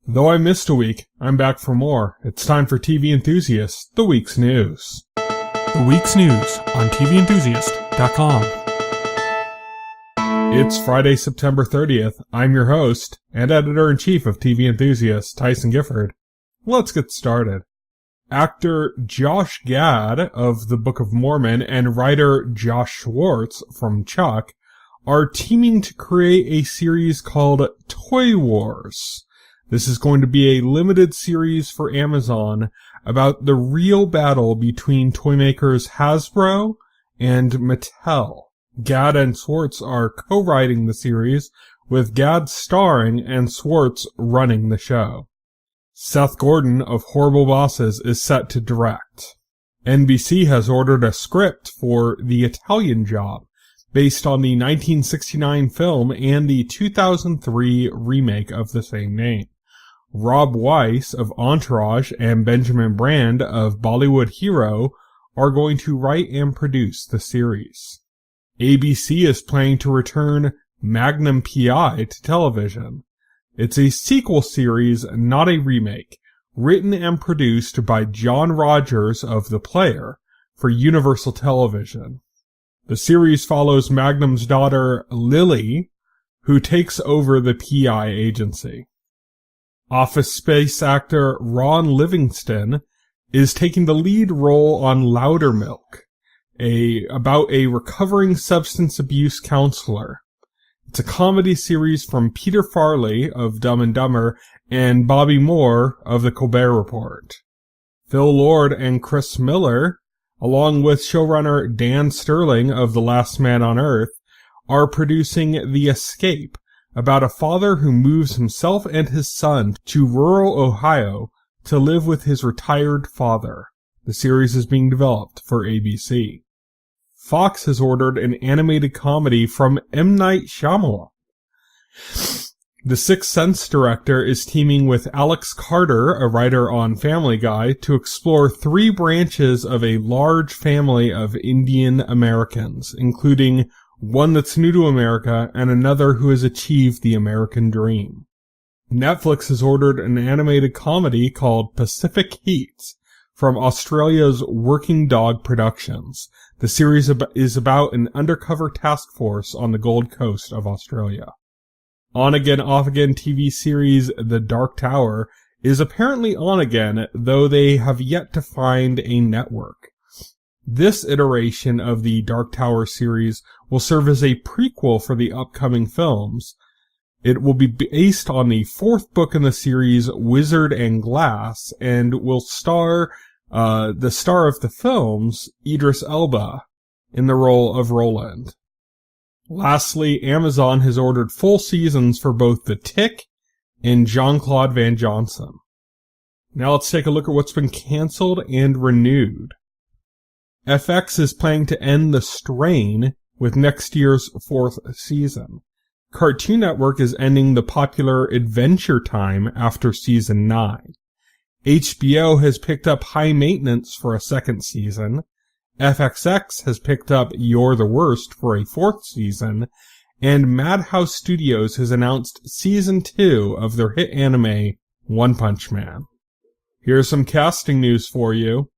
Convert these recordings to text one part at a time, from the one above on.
Though I missed a week, I'm back for more. It's time for TVEnthusiast, the week's news. The week's news on TVEnthusiast.com. It's Friday, September 30th. I'm your host and editor-in-chief of TVEnthusiast, Tyson Gifford. Let's get started. Actor Josh Gad of the Book of Mormon and writer Josh Schwartz from Chuck are teaming to create a series called Toy Wars. This is going to be a limited series for Amazon about the real battle between toy makers Hasbro and Mattel. Gad and Schwartz are co-writing the series, with Gad starring and Schwartz running the show. Seth Gordon of Horrible Bosses is set to direct. NBC has ordered a script for The Italian Job, based on the 1969 film and the 2003 remake of the same name. Rob Weiss of Entourage and Benjamin Brand of Bollywood Hero are going to write and produce the series. ABC is planning to return Magnum PI to television. It's a sequel series, not a remake, written and produced by John Rogers of The Player for Universal Television. The series follows Magnum's daughter, Lily, who takes over the PI agency. Office Space actor Ron Livingston is taking the lead role on Loudermilk, about a recovering substance abuse counselor. It's a comedy series from Peter Farley of Dumb and Dumber and Bobby Moore of The Colbert Report. Phil Lord and Chris Miller, along with showrunner Dan Sterling of The Last Man on Earth, are producing The Escape, about a father who moves himself and his son to rural Ohio to live with his retired father. The series is being developed for ABC. Fox has ordered an animated comedy from M. Night Shyamalan. The Sixth Sense director is teaming with Alex Carter, a writer on Family Guy, to explore three branches of a large family of Indian Americans, including one that's new to America and another who has achieved the American dream. Netflix has ordered an animated comedy called Pacific Heat from Australia's Working Dog Productions. The series is about an undercover task force on the Gold Coast of Australia. On-again, off-again TV series The Dark Tower is apparently on again, though they have yet to find a network. This iteration of the Dark Tower series will serve as a prequel for the upcoming films. It will be based on the fourth book in the series, Wizard and Glass, and will star the star of the films, Idris Elba, in the role of Roland. Lastly, Amazon has ordered full seasons for both The Tick and Jean-Claude Van Johnson. Now let's take a look at what's been canceled and renewed. FX is planning to end The Strain with next year's fourth season. Cartoon Network is ending the popular Adventure Time after season 9. HBO has picked up High Maintenance for a second season. FXX has picked up You're the Worst for a fourth season. And Madhouse Studios has announced season 2 of their hit anime, One Punch Man. Here's some casting news for you.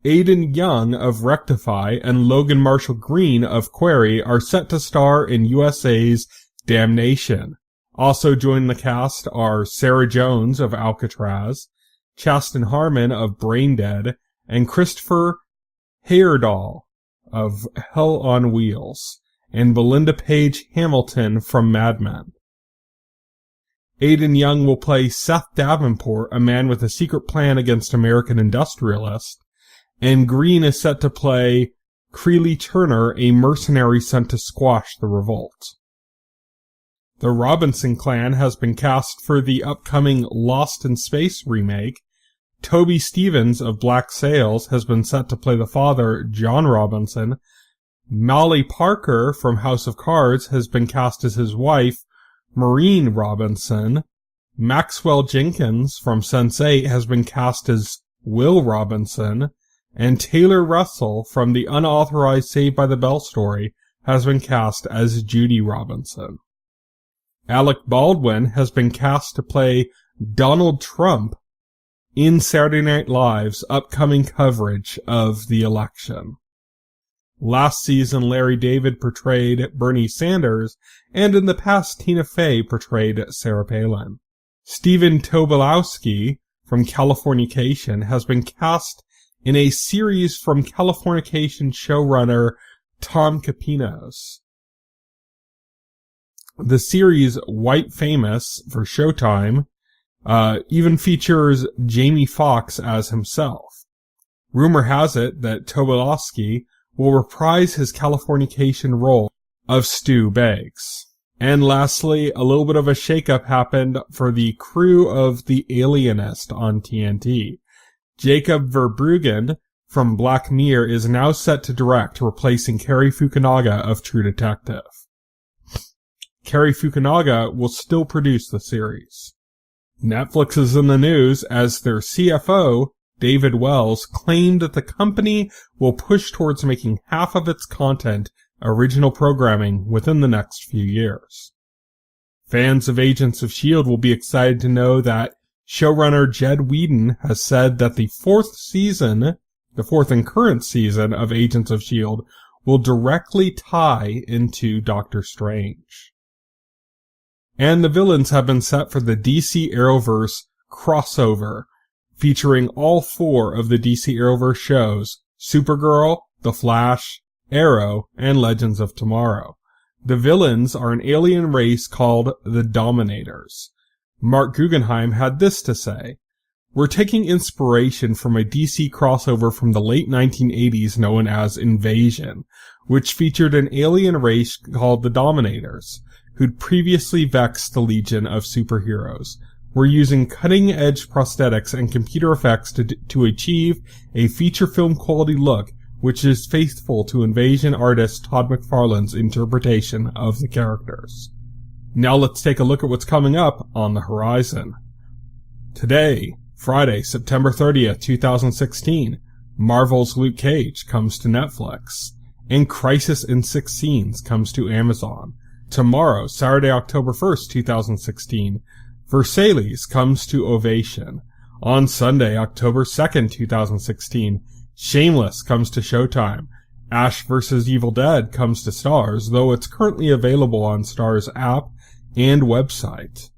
Aidan Young of Rectify and Logan Marshall Green of Query are set to star in USA's Damnation. Also joining the cast are Sarah Jones of Alcatraz, Chasten Harmon of Braindead, and Christopher Heyerdahl of Hell on Wheels, and Belinda Page Hamilton from Mad Men. Aidan Young will play Seth Davenport, a man with a secret plan against American industrialists, and Green is set to play Creeley Turner, a mercenary sent to squash the revolt. The Robinson clan has been cast for the upcoming Lost in Space remake. Toby Stevens of Black Sails has been set to play the father, John Robinson. Molly Parker from House of Cards has been cast as his wife, Maureen Robinson. Maxwell Jenkins from Sense8 has been cast as Will Robinson. And Taylor Russell from the unauthorized Saved by the Bell story has been cast as Judy Robinson. Alec Baldwin has been cast to play Donald Trump in Saturday Night Live's upcoming coverage of the election. Last season, Larry David portrayed Bernie Sanders, and in the past, Tina Fey portrayed Sarah Palin. Stephen Tobolowsky from Californication has been cast in a series from Californication showrunner Tom Capinos. The series White Famous for Showtime even features Jamie Foxx as himself. Rumor has it that Tobolowsky will reprise his Californication role of Stu Beggs. And lastly, a little bit of a shakeup happened for the crew of The Alienist on TNT. Jacob Verbruggen from Black Mirror is now set to direct, replacing Cary Fukunaga of True Detective. Cary Fukunaga will still produce the series. Netflix is in the news as their CFO, David Wells, claimed that the company will push towards making half of its content original programming within the next few years. Fans of Agents of S.H.I.E.L.D. will be excited to know that showrunner Jed Whedon has said that the fourth and current season of Agents of S.H.I.E.L.D. will directly tie into Doctor Strange. And the villains have been set for the DC Arrowverse crossover, featuring all 4 of the DC Arrowverse shows, Supergirl, The Flash, Arrow, and Legends of Tomorrow. The villains are an alien race called the Dominators. Mark Guggenheim had this to say: "We're taking inspiration from a DC crossover from the late 1980s known as Invasion, which featured an alien race called the Dominators, who'd previously vexed the Legion of Superheroes. We're using cutting-edge prosthetics and computer effects to achieve a feature film quality look, which is faithful to Invasion artist Todd McFarlane's interpretation of the characters." Now let's take a look at what's coming up on the horizon. Today, Friday, September 30th, 2016, Marvel's Luke Cage comes to Netflix, and Crisis in 6 Scenes comes to Amazon. Tomorrow, Saturday, October 1st, 2016, Versailles comes to Ovation. On Sunday, October 2nd, 2016, Shameless comes to Showtime. Ash vs. Evil Dead comes to Starz, though it's currently available on Starz app and website.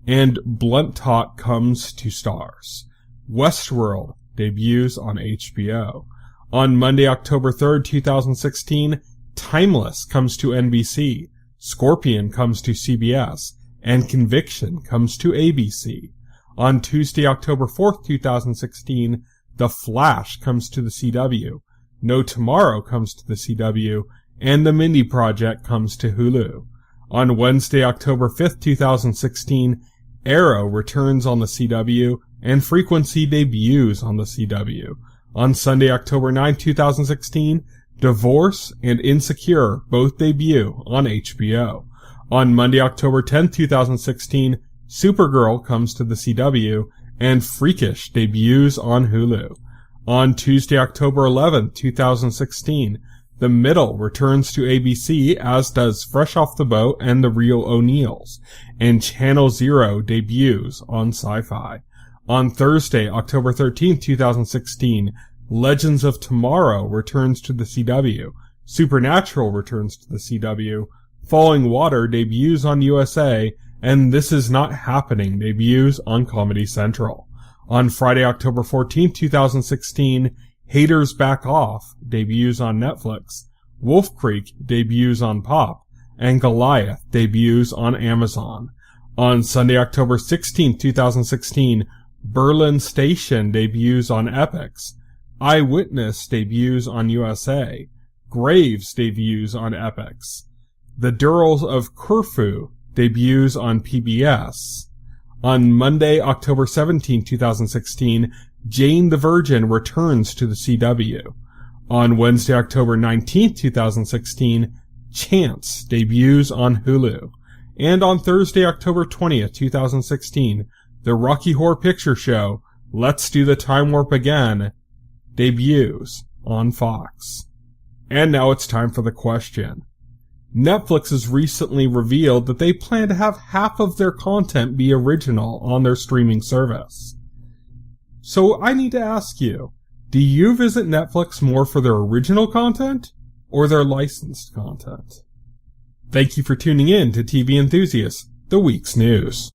And Blunt Talk comes to Starz. Westworld debuts on HBO. On Monday, October 3rd, 2016, Timeless comes to NBC. Scorpion comes to CBS, and Conviction comes to ABC. On Tuesday, October 4th, 2016, The Flash comes to the CW, No Tomorrow comes to the CW, and The Mindy Project comes to Hulu. On Wednesday, October 5th, 2016, Arrow returns on the CW, and Frequency debuts on the CW. On Sunday, October 9th, 2016, Divorce and Insecure both debut on HBO. On Monday, October 10th, 2016, Supergirl comes to the CW, and Freakish debuts on Hulu. On Tuesday, October 11th, 2016, The Middle returns to ABC, as does Fresh Off the Boat and The Real O'Neills, and Channel Zero debuts on Sci-Fi. On Thursday, October 13th, 2016, Legends of Tomorrow returns to the CW, Supernatural returns to the CW, Falling Water debuts on USA, and This Is Not Happening debuts on Comedy Central. On Friday, October 14th, 2016, Haters Back Off debuts on Netflix, Wolf Creek debuts on Pop, and Goliath debuts on Amazon. On Sunday, October 16th, 2016, Berlin Station debuts on Epix, Eyewitness debuts on USA, Graves debuts on Epix, The Durrells of Corfu debuts on PBS. On Monday, October 17, 2016, Jane the Virgin returns to the CW. On Wednesday, October 19, 2016, Chance debuts on Hulu. And on Thursday, October 20th, 2016, the Rocky Horror Picture Show, Let's Do the Time Warp Again, debuts on Fox. And now it's time for the question. Netflix has recently revealed that they plan to have half of their content be original on their streaming service. So I need to ask you, do you visit Netflix more for their original content or their licensed content? Thank you for tuning in to TV Enthusiast, the week's news.